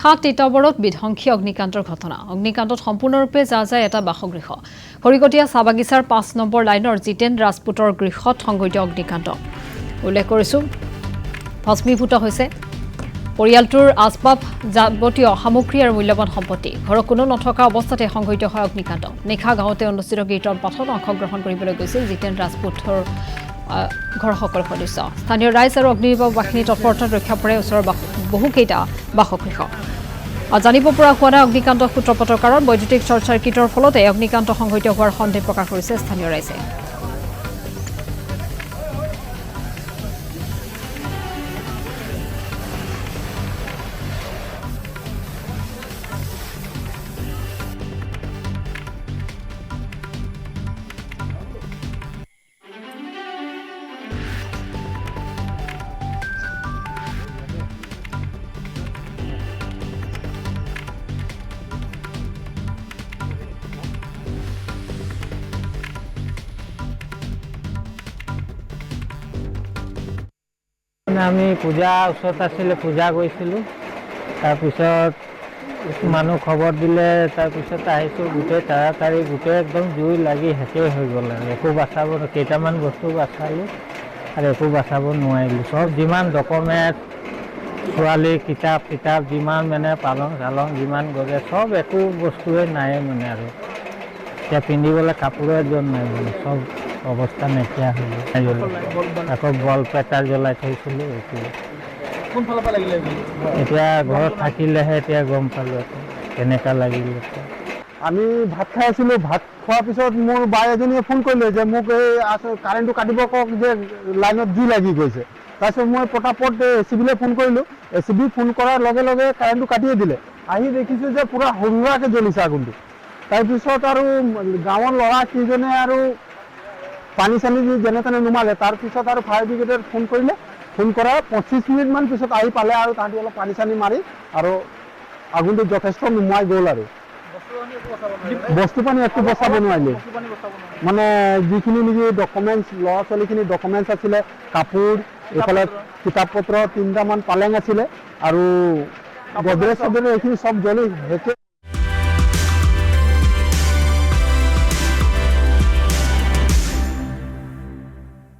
সাত তিতাবৰত বিধ্বংসী অগ্নিকাণ্ডৰ ঘটনা অগ্নিকাণ্ডত সম্পূৰ্ণৰূপে যায় এটা বাসগৃহ হৰিগটিয়া চাবাগিছাৰ ৫ নম্বৰ লাইনৰ জিতেন ৰাজপুতৰ গৃহত সংঘটিত অগ্নিকাণ্ড উল্লেখ কৰিছো ভস্মীভূত হৈছে পৰিয়ালটোৰ আসবাব যাৱতীয় সামগ্ৰী আৰু মূল্যৱান সম্পত্তি ঘৰৰ কোনো নথকা অৱস্থাতে সংঘটিত হয় অগ্নিকাণ্ড নিশা গাঁৱতে অনুষ্ঠিত কীৰ্তন পাঠত অংশগ্ৰহণ কৰিবলৈ গৈছিল জিতেন ৰাজপুতৰ ঘৰৰ সকলো সদস্য স্থানীয় ৰাইজ আৰু অগ্নিনিৰ্বাপক বাহিনী তৎপৰতাত ৰক্ষা পৰে ওচৰৰ বহুকেইটা বাসগৃহ জানিব পৰা হোৱা নাই অগ্নিকাণ্ড সূত্ৰপাতৰ কাৰণ বৈদ্যুতিক শ্বৰ্ট চাৰ্কিটৰ ফলতে অগ্নিকাণ্ড সংঘটিত হোৱাৰ সন্দেহ প্ৰকাশ কৰিছে স্থানীয় ৰাইজে আমি পূজা ওচৰত আছিলে পূজা কৰিছিলোঁ তাৰপিছত মানুহ খবৰ দিলে তাৰপিছত আহিছোঁ গোটেই তাড়াতাড়ি গোটেই একদম জুই লাগি শেষেই হৈ গ'ল আৰু একো বাচাব কেইটামান বস্তু বাচালোঁ আৰু একো বাচাব নোৱাৰিলোঁ চব যিমান ডকুমেণ্ট ছোৱালী কিতাপ যিমান মানে পালং চালং যিমান গজে চব একো বস্তুৱে নাই মানে আৰু এতিয়া পিন্ধিবলৈ কাপোৰৰ এজন নাই মানে চব অৱস্থা নাইকিয়া হৈ গ'ল আকৌ বলপেটা জ্বলাই থৈছিলোঁ এতিয়া ঘৰত থাকিলেহে এতিয়া গম পালোঁ কেনেকুৱা লাগিল আমি ভাত খাই আছিলোঁ ভাত খোৱাৰ পিছত মোৰ বাই এজনীয়ে ফোন কৰিলে যে মোক এই কাৰেণ্টটো কাটিব কওক যে লাইনত জুই লাগি গৈছে তাৰপিছত মই পটাপট ACB-লৈ ফোন কৰিলোঁ ACB ফোন কৰাৰ লগে লগে কাৰেণ্টটো কাটিয়ে দিলে আহি দেখিছোঁ যে পূৰা সৰুৰাকৈ জ্বলিছে আগুনটো তাৰপিছত আৰু গাঁৱৰ ল'ৰা কেইজনে আৰু পানী চানী যেনে তেনে নুমালে তাৰপিছত আৰু ফায়াৰ ব্ৰিগেডত ফোন কৰিলে ফোন কৰাৰ 25 মিনিটমান পিছত আহি পালে আৰু তাহাঁতি অলপ পানী চানী মাৰি আৰু আগুনটো যথেষ্ট নুমাই গ'ল আৰু বস্তু পানী একো বচাব নোৱাৰিলে মানে যিখিনি নেকি ডকুমেণ্টছ ল'ৰা ছোৱালীখিনি ডকুমেণ্টছ আছিলে কাপোৰ এইফালে কিতাপ পত্ৰ 3টামান পালেং আছিলে আৰু গডৰেজ চডৰেজ এইখিনি চব জ্বলি